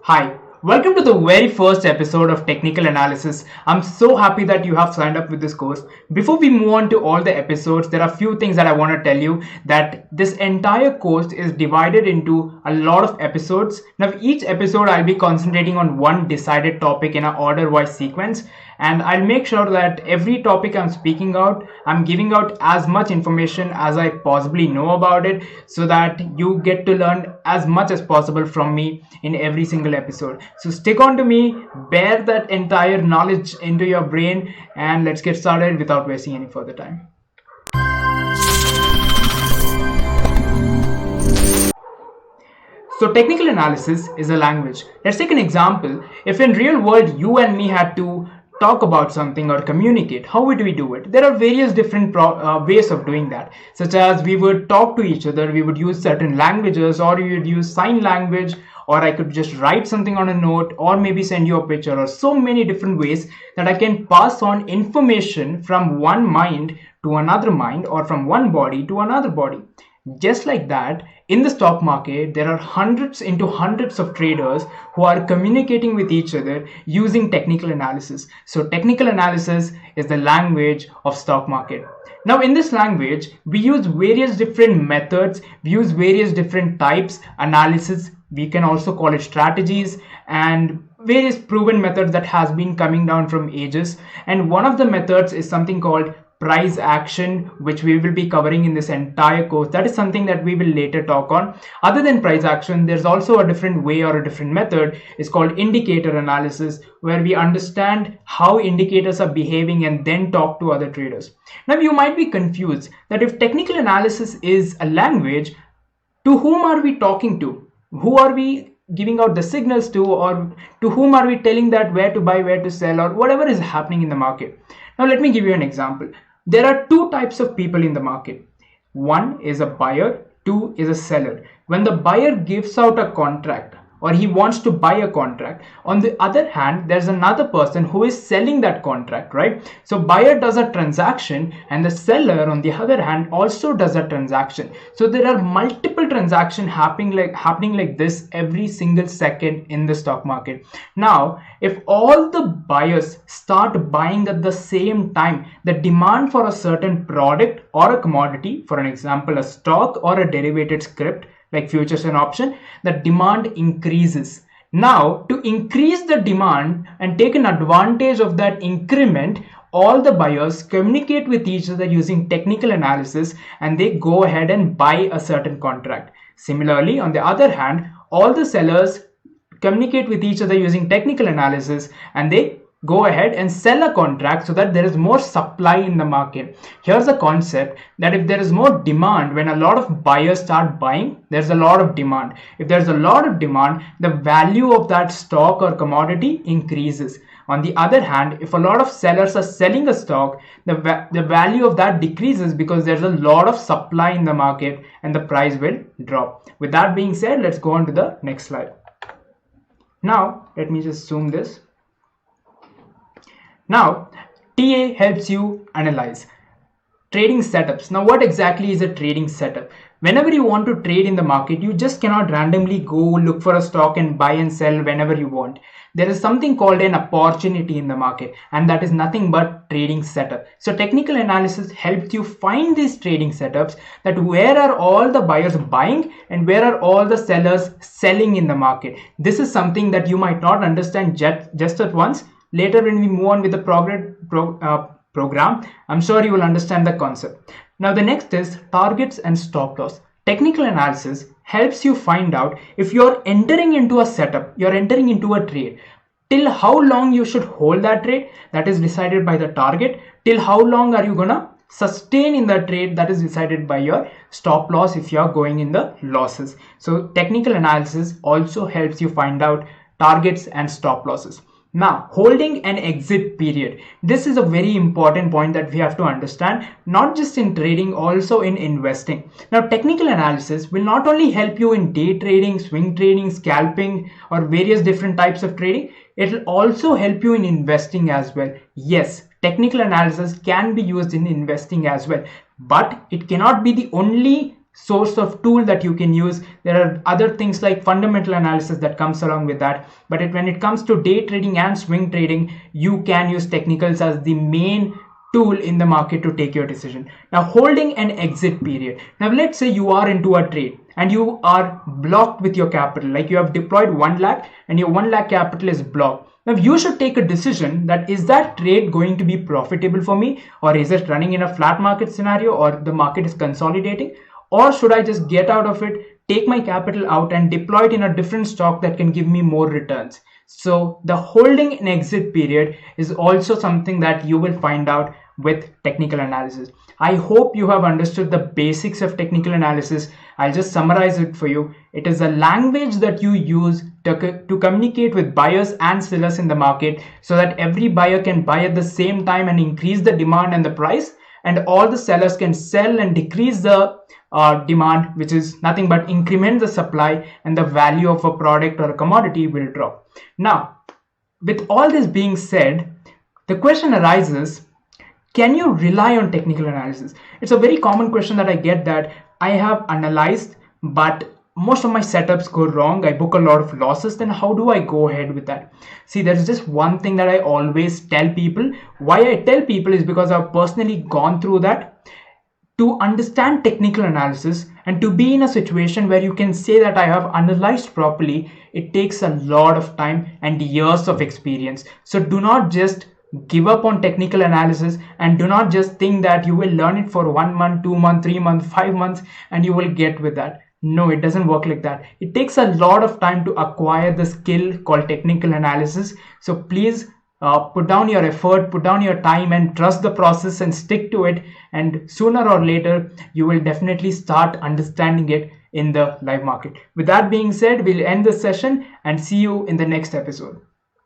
Hi, welcome to the very first episode of Technical Analysis. I'm so happy that you have signed up with this course. Before we move on to all the episodes, there are a few things that I want to tell you that this entire course is divided into a lot of episodes. Now, each episode I'll be concentrating on one decided topic in an order-wise sequence, and I'll make sure that every topic I'm speaking out, I'm giving out as much information as I possibly know about it so that you get to learn as much as possible from me in every single episode. So stick on to me, bear that entire knowledge into your brain, and let's get started without wasting any further time. So technical analysis is a language. Let's take an example. If in real world you and me had to talk about something or communicate, how would we do it? There are various different ways of doing that, such as we would talk to each other, we would use certain languages, or we would use sign language, or I could just write something on a note, or maybe send you a picture, or so many different ways that I can pass on information from one mind to another mind, or from one body to another body. Just like that, in the stock market, there are hundreds into hundreds of traders who are communicating with each other using technical analysis. So technical analysis is the language of stock market. Now in this language, we use various different methods, we use various different types, analysis, we can also call it strategies, and various proven methods that has been coming down from ages. And one of the methods is something called price action, which we will be covering in this entire course. That is something that we will later talk on. Other than price action, there's also a different way or a different method. It's called indicator analysis, where we understand how indicators are behaving and then talk to other traders. Now you might be confused that if technical analysis is a language, to whom are we talking to? Who are we giving out the signals to, or to whom are we telling that where to buy, where to sell, or whatever is happening in the market? Now let me give you an example. There are two types of people in the market. One is a buyer, two is a seller. When the buyer gives out a contract or he wants to buy a contract, on the other hand, there's another person who is selling that contract, right? So buyer does a transaction and the seller on the other hand also does a transaction. So there are multiple transactions happening like this every single second in the stock market. Now, if all the buyers start buying at the same time, the demand for a certain product or a commodity, for an example, a stock or a derivative script, like futures and option, the demand increases. Now, to increase the demand and take an advantage of that increment, all the buyers communicate with each other using technical analysis and they go ahead and buy a certain contract. Similarly, on the other hand, all the sellers communicate with each other using technical analysis and they go ahead and sell a contract so that there is more supply in the market. Here's the concept that if there is more demand, when a lot of buyers start buying, there's a lot of demand. If there's a lot of demand, the value of that stock or commodity increases. On the other hand, if a lot of sellers are selling a stock, the value of that decreases because there's a lot of supply in the market and the price will drop. With that being said, let's go on to the next slide. Now, let me just zoom this. Now, TA helps you analyze trading setups. Now, what exactly is a trading setup? Whenever you want to trade in the market, you just cannot randomly go look for a stock and buy and sell whenever you want. There is something called an opportunity in the market, and that is nothing but trading setup. So technical analysis helps you find these trading setups, that where are all the buyers buying and where are all the sellers selling in the market. This is something that you might not understand just at once. Later, when we move on with the program, I'm sure you will understand the concept. Now, the next is targets and stop loss. Technical analysis helps you find out if you're entering into a setup, you're entering into a trade, till how long you should hold that trade, that is decided by the target, till how long are you gonna sustain in the trade, that is decided by your stop loss if you're going in the losses. So technical analysis also helps you find out targets and stop losses. Now, holding an exit period. This is a very important point that we have to understand, not just in trading, also in investing. Now, technical analysis will not only help you in day trading, swing trading, scalping, or various different types of trading, it will also help you in investing as well. Yes, technical analysis can be used in investing as well, but it cannot be the only source of tool that you can use. There are other things like fundamental analysis that comes along with that, but when it comes to day trading and swing trading, you can use technicals as the main tool in the market to take your decision. Now, holding an exit period. Now, let's say you are into a trade and you are blocked with your capital, like you have deployed 1 lakh and your 1 lakh capital is blocked. Now, you should take a decision that is that trade going to be profitable for me, or is it running in a flat market scenario, or the market is consolidating, or should I just get out of it, take my capital out and deploy it in a different stock that can give me more returns. So the holding an exit period is also something that you will find out with technical analysis. I hope you have understood the basics of technical analysis. I'll just summarize it for you. It is a language that you use to communicate with buyers and sellers in the market, so that every buyer can buy at the same time and increase the demand and the price, and all the sellers can sell and decrease the demand, which is nothing but increment the supply, and the value of a product or a commodity will drop. Now, with all this being said, the question arises, can you rely on technical analysis? It's a very common question that I get, that I have analyzed, but most of my setups go wrong. I book a lot of losses. Then how do I go ahead with that? See, there's just one thing that I always tell people. Why I tell people is because I've personally gone through that. To understand technical analysis and to be in a situation where you can say that I have analyzed properly, it takes a lot of time and years of experience. So do not just give up on technical analysis, and do not just think that you will learn it for 1 month, 2 months, 3 months, 5 months and you will get with that. No, it doesn't work like that. It takes a lot of time to acquire the skill called technical analysis. So please put down your effort, put down your time, and trust the process and stick to it, and sooner or later you will definitely start understanding it in the live market. With that being said, we'll end this session and see you in the next episode.